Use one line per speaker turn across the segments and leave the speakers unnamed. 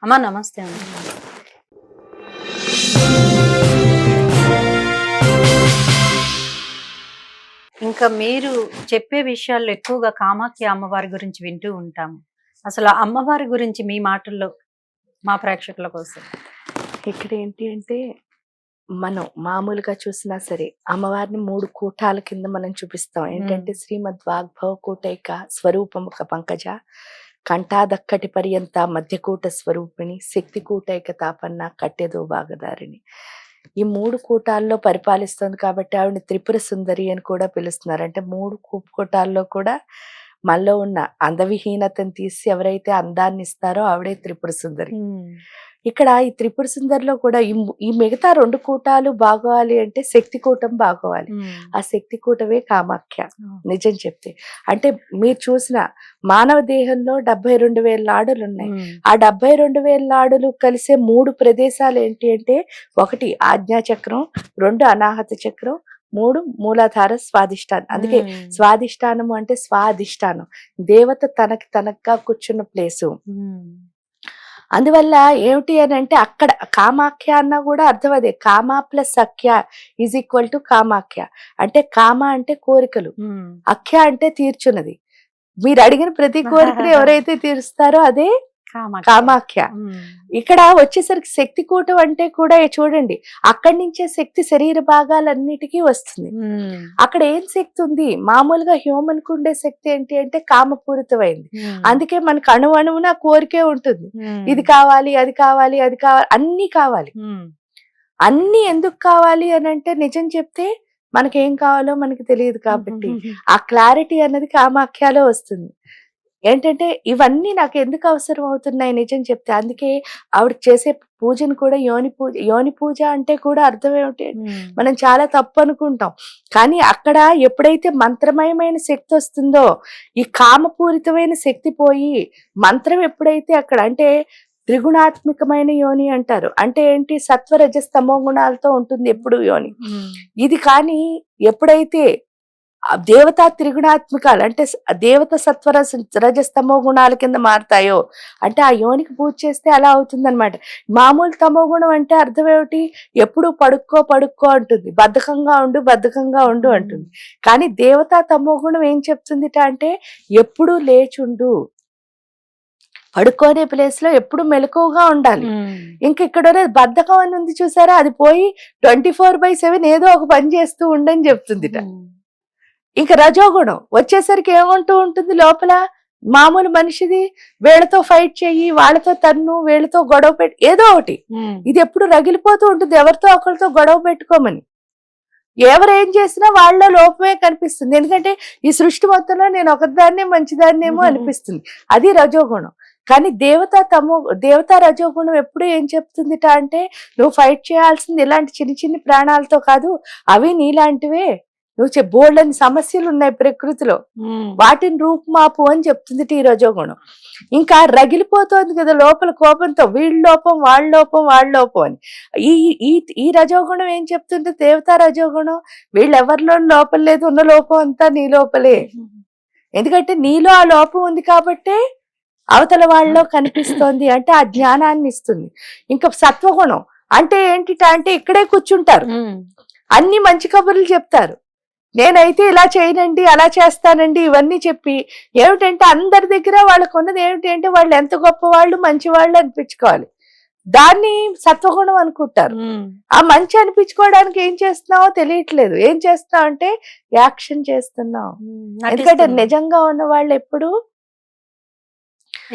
అమ్మా నమస్తే అమ్మ. ఇంకా మీరు చెప్పే విషయాల్లో ఎక్కువగా కామాఖ్య అమ్మవారి గురించి వింటూ ఉంటాము. అసలు ఆ అమ్మవారి గురించి మీ మాటల్లో మా ప్రేక్షకుల కోసం.
ఇక్కడ ఏంటి అంటే మనం మామూలుగా చూసినా సరే అమ్మవారిని 3 కూటాల కింద మనం చూపిస్తాం. ఏంటంటే శ్రీమద్ వాగ్భవ కూటైక స్వరూపముఖ పంకజ కంఠాదక్కటి పర్యంత మధ్యకూట స్వరూపిణి శక్తి కూటైక తాపన్న కట్టెదో భాగదారిని. ఈ 3 కూటాల్లో పరిపాలిస్తుంది కాబట్టి ఆవిడ త్రిపుర సుందరి అని కూడా పిలుస్తున్నారు. అంటే 3 కూటాల్లో కూడా మనలో ఉన్న అందవిహీనతను తీసి ఎవరైతే అందాన్ని ఇస్తారో ఆవిడే త్రిపుర సుందరి. ఇక్కడ ఈ త్రిపుర సుందరిలో కూడా ఈ మిగతా 2 కూటాలు బాగోవాలి అంటే శక్తి కూటం బాగోవాలి. ఆ శక్తి కూటమే కామాఖ్య. నిజం చెప్తే అంటే మీరు చూసిన మానవ దేహంలో 72,000 నాడులు ఉన్నాయి. ఆ 72,000 నాడులు కలిసే 3 ప్రదేశాలు ఏంటి అంటే 1 ఆజ్ఞాచక్రం, 2 అనాహత చక్రం, 3 మూలాధార స్వాధిష్టానం. అందుకే స్వాధిష్టానము అంటే స్వాధిష్టానం, దేవత తనగా కూర్చున్న ప్లేసు. అందువల్ల ఏమిటి అని అంటే అక్కడ కామాఖ్య అన్న కూడా అర్థం అదే. కామా ప్లస్ అఖ్య ఈజ్ ఈక్వల్ టు కామాఖ్య. అంటే కామ అంటే కోరికలు, అఖ్య అంటే తీర్చున్నది. మీరు అడిగిన ప్రతి కోరికను ఎవరైతే తీరుస్తారో అదే కామాఖ్య. ఇక్కడ వచ్చేసరికి శక్తి కూటం అంటే కూడా చూడండి, అక్కడి నుంచే శక్తి శరీర భాగాలన్నిటికీ వస్తుంది. అక్కడ ఏం శక్తి ఉంది? మామూలుగా హ్యూమన్ కు ఉండే శక్తి ఏంటి అంటే కామపూరితమైంది. అందుకే మనకు అణువున కోరికే ఉంటుంది. ఇది కావాలి, అది కావాలి, అది కావాలి, అన్ని కావాలి. అన్ని ఎందుకు కావాలి అని అంటే నిజం చెప్తే మనకేం కావాలో మనకి తెలియదు కాబట్టి ఆ క్లారిటీ అన్నది కామాఖ్యలో వస్తుంది. ఏంటంటే ఇవన్నీ నాకు ఎందుకు అవసరం అవుతున్నాయి నిజం చెప్తే. అందుకే ఆవిడ చేసే పూజను కూడా యోని పూజ అంటే కూడా అర్థం ఏమిటి, మనం చాలా తప్పు అనుకుంటాం. కానీ అక్కడ ఎప్పుడైతే మంత్రమయమైన శక్తి వస్తుందో ఈ కామపూరితమైన శక్తి పోయి మంత్రం ఎప్పుడైతే అక్కడ అంటే త్రిగుణాత్మకమైన యోని అంటారు. అంటే ఏంటి? సత్వరజస్తమో గుణాలతో ఉంటుంది ఎప్పుడు యోని. ఇది కానీ ఎప్పుడైతే దేవతా త్రిగుణాత్మికాలు అంటే దేవత సత్వర రజస్తమో గుణాల కింద మారుతాయో అంటే ఆ యోనికి పూజ చేస్తే అలా అవుతుందన్నమాట. మామూలు తమో గుణం అంటే అర్థం ఏమిటి? ఎప్పుడు పడుక్కో అంటుంది, బద్ధకంగా ఉండు అంటుంది. కానీ దేవతా తమో గుణం ఏం చెప్తుంది అంటే ఎప్పుడు లేచుండు, పడుకోనే ప్లేస్ లో ఎప్పుడు మెలకువగా ఉండాలి. ఇంకా ఇక్కడ బద్ధకం అని ఉంది చూసారా, అది పోయి 24/7 ఏదో ఒక పని చేస్తూ ఉండని చెప్తుందిట. ఇంకా రజోగుణం వచ్చేసరికి ఏమంటూ ఉంటుంది లోపల, మామూలు మనిషిది వీళ్ళతో ఫైట్ చెయ్యి, వాళ్ళతో తన్ను, వీళ్ళతో గొడవ పెట్టి ఏదో ఒకటి. ఇది ఎప్పుడు రగిలిపోతూ ఉంటుంది ఎవరితో ఒకరితో గొడవ పెట్టుకోమని. ఎవరు ఏం చేసినా వాళ్ళ లోపమే కనిపిస్తుంది. ఎందుకంటే ఈ సృష్టి మొత్తంలో నేను ఒకదాన్నే మంచిదాన్నేమో అనిపిస్తుంది. అది రజోగుణం. కానీ దేవతా రజోగుణం ఎప్పుడు ఏం చెప్తుంది అంటే నువ్వు ఫైట్ చేయాల్సింది ఇలాంటి చిన్న ప్రాణాలతో కాదు, అవి నీలాంటివే. నువ్వు బోల్డని సమస్యలు ఉన్నాయి ప్రకృతిలో, వాటిని రూపుమాపు అని చెప్తుంది ఈ రజోగుణం. ఇంకా రగిలిపోతోంది కదా లోపల కోపంతో, వీళ్ళ లోపం వాళ్ళ లోపం అని. ఈ రజోగుణం ఏం చెప్తుంటే దేవతా రజోగుణం వీళ్ళెవరిలో లోపం లేదు, ఉన్న లోపం అంతా నీ లోపలే. ఎందుకంటే నీలో ఆ లోపం ఉంది కాబట్టే అవతల వాళ్ళలో కనిపిస్తోంది. అంటే ఆ జ్ఞానాన్ని ఇస్తుంది. ఇంకా సత్వగుణం అంటే ఏంటి అంటే ఇక్కడే కూర్చుంటారు, అన్ని మంచి కబుర్లు చెప్తారు. నేనైతే ఇలా చేయనండి, అలా చేస్తానండి, ఇవన్నీ చెప్పి ఏమిటంటే అందరి దగ్గర వాళ్ళకు ఉన్నది ఏమిటి అంటే వాళ్ళు ఎంత గొప్పవాళ్ళు మంచివాళ్ళు అనిపించుకోవాలి. దాన్ని సత్వగుణం అనుకుంటారు. ఆ మంచి అనిపించుకోవడానికి ఏం చేస్తున్నావో తెలియట్లేదు. ఏం చేస్తున్నావు అంటే యాక్షన్ చేస్తున్నావు. ఎందుకంటే నిజంగా ఉన్న వాళ్ళు ఎప్పుడు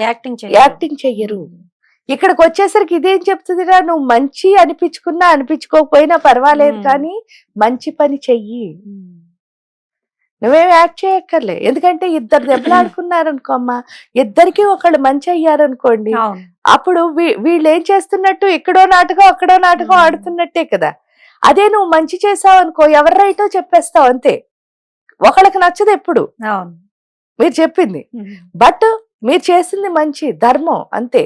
యాక్టింగ్ చెయ్యరు. ఇక్కడికి వచ్చేసరికి ఇదేం చెప్తుందిరా, నువ్వు మంచి అనిపించుకున్నా అనిపించుకోకపోయినా పర్వాలేదు, కానీ మంచి పని చెయ్యి, నువ్వేం యాక్ట్ చేయక్కర్లే. ఎందుకంటే ఇద్దరు దెబ్బలాడుకున్నారనుకో అమ్మా, ఇద్దరికి ఒకళ్ళు మంచి అయ్యారనుకోండి, అప్పుడు వీళ్ళు ఏం చేస్తున్నట్టు ఇక్కడో నాటకం అక్కడో నాటకం ఆడుతున్నట్టే కదా. అదే నువ్వు మంచి చేసావు అనుకో, ఎవరు రైటో చెప్పేస్తావు అంతే. ఒకళ్ళకి నచ్చదు ఎప్పుడు మీరు చెప్పింది, బట్ మీరు చేసింది మంచి ధర్మం అంతే.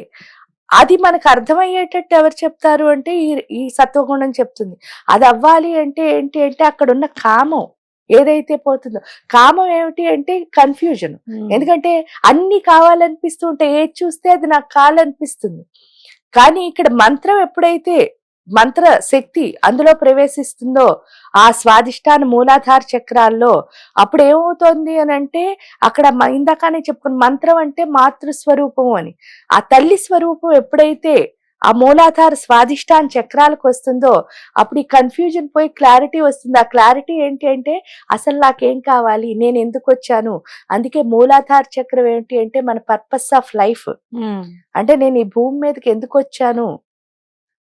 అది మనకు అర్థమయ్యేటట్టు ఎవరు చెప్తారు అంటే ఈ సత్వగుణం చెప్తుంది. అది అవ్వాలి అంటే ఏంటి అంటే అక్కడ ఉన్న కామం ఏదైతే పోతుందో. కామం ఏమిటి అంటే కన్ఫ్యూజన్. ఎందుకంటే అన్ని కావాలనిపిస్తూ ఉంటే ఏది చూస్తే అది నాకు కావాలనిపిస్తుంది. కానీ ఇక్కడ మంత్రం ఎప్పుడైతే మంత్ర శక్తి అందులో ప్రవేశిస్తుందో ఆ స్వాదిష్టాన మూలాధార చక్రాల్లో అప్పుడు ఏమవుతుంది అని అంటే అక్కడ ఇందాకనే చెప్పుకున్న మంత్రం అంటే మాతృస్వరూపం అని. ఆ తల్లి స్వరూపం ఎప్పుడైతే ఆ మూలాధార స్వాదిష్టాన చక్రాలకు వస్తుందో అప్పుడు ఈ కన్ఫ్యూజన్ పోయి క్లారిటీ వస్తుంది. ఆ క్లారిటీ ఏంటి అంటే అసలు నాకేం కావాలి, నేను ఎందుకు వచ్చాను. అందుకే మూలాధార చక్రం ఏంటి అంటే మన పర్పస్ ఆఫ్ లైఫ్, అంటే నేను ఈ భూమి మీదకి ఎందుకు వచ్చాను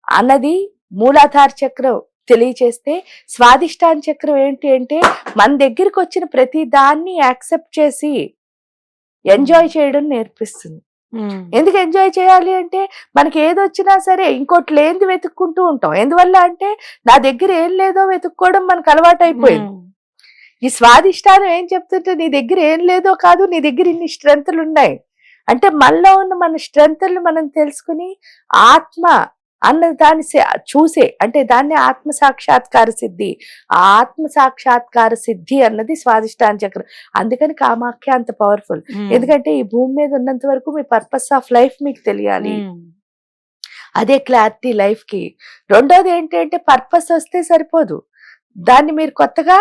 అన్నది మూలాధార చక్రం తెలియచేస్తే, స్వాదిష్టాన చక్రం ఏంటి అంటే మన దగ్గరికి వచ్చిన ప్రతి దాన్ని యాక్సెప్ట్ చేసి ఎంజాయ్ చేయడం నేర్పిస్తుంది. ఎందుకు ఎంజాయ్ చేయాలి అంటే మనకి ఏది వచ్చినా సరే ఇంకోటి లేనిది వెతుక్కుంటూ ఉంటాం. ఎందువల్ల అంటే నా దగ్గర ఏం లేదో వెతుక్కోవడం మనకు అలవాటు అయిపోయింది. ఈ స్వాదిష్టానం ఏం చెప్తుంటే నీ దగ్గర ఏం లేదో కాదు, నీ దగ్గర ఇన్ని స్ట్రెంత్లు ఉన్నాయి అంటే మనలో ఉన్న మన స్ట్రెంత్లు మనం తెలుసుకుని ఆత్మ అన్న దాన్ని చూసే, అంటే దాన్ని ఆత్మ సాక్షాత్కార సిద్ధి. ఆ ఆత్మ సాక్షాత్కార సిద్ధి అన్నది స్వాదిష్టాన చక్రం. అందుకని కామాఖ్య అంత పవర్ఫుల్. ఎందుకంటే ఈ భూమి మీద ఉన్నంత వరకు మీ పర్పస్ ఆఫ్ లైఫ్ మీకు తెలియాలి. అదే క్లారిటీ లైఫ్ కి. రెండోది ఏంటి అంటే పర్పస్ వస్తే సరిపోదు, దాన్ని మీరు కొత్తగా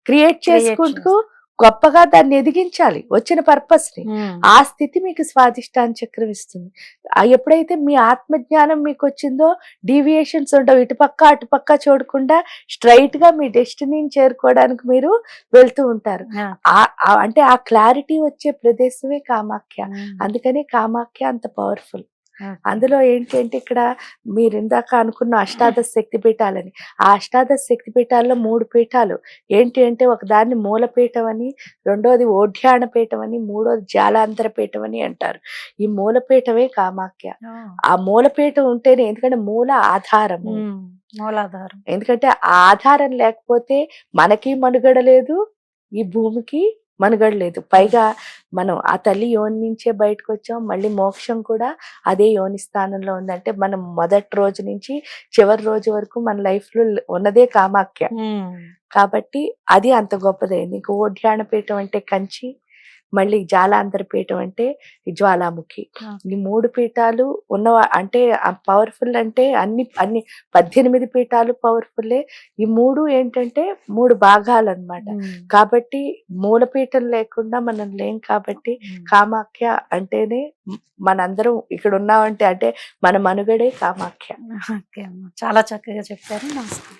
క్రియేట్ చేసుకుంటూ గొప్పగా దాన్ని ఎదిగించాలి వచ్చిన పర్పస్ ని. ఆ స్థితి మీకు స్వాదిష్టాన చక్రం ఇస్తుంది. ఎప్పుడైతే మీ ఆత్మజ్ఞానం మీకు వచ్చిందో డీవియేషన్స్ ఉండవు, ఇటుపక్క అటుపక్క చూడకుండా స్ట్రైట్ గా మీ డెస్టినీని చేరుకోవడానికి మీరు వెళ్తూ ఉంటారు. అంటే ఆ క్లారిటీ వచ్చే ప్రదేశమే కామాఖ్య. అందుకని కామాఖ్య అంత పవర్ఫుల్. అందులో ఏంటి అంటే ఇక్కడ మీరు ఇందాక అనుకున్న అష్టాదశ శక్తి పీఠాలని, ఆ అష్టాదశ శక్తి పీఠాల్లో 3 పీఠాలు ఏంటి అంటే ఒకదాన్ని మూలపీఠం అని, రెండోది ఓఢ్యాన పీఠం అని, మూడోది జాలాంతర పీఠం అని అంటారు. ఈ మూలపీఠమే కామాఖ్య. ఆ మూలపీఠం ఉంటేనే, ఎందుకంటే మూల ఆధారము,
మూలాధారం.
ఎందుకంటే ఆ ఆధారం లేకపోతే మనకి మనుగడ లేదు, ఈ భూమికి మనుగడ లేదు. పైగా మనం ఆ తల్లి యోని నుంచే బయటకు వచ్చాం, మళ్ళీ మోక్షం కూడా అదే యోని స్థానంలో ఉందంటే మనం మొదటి రోజు నుంచి చివరి రోజు వరకు మన లైఫ్ లో ఉన్నదే కామాఖ్య. కాబట్టి అది అంత గొప్పదైంది. ఇంక ఓఢ్యాన పీఠం అంటే కంచి, మళ్ళీ జాలాంతర పీఠం అంటే జ్వాలాముఖి. ఈ 3 పీఠాలు ఉన్న అంటే పవర్ఫుల్. అంటే అన్ని 18 పీఠాలు పవర్ఫుల్లే. ఈ 3 ఏంటంటే 3 భాగాలు అన్నమాట. కాబట్టి మూలపీఠం లేకుండా మనం లేం. కాబట్టి కామాఖ్య అంటేనే మనందరం ఇక్కడ ఉన్నామంటే అంటే మన మనుగడే కామాఖ్య.
చాలా చక్కగా చెప్పారు. నమస్తే.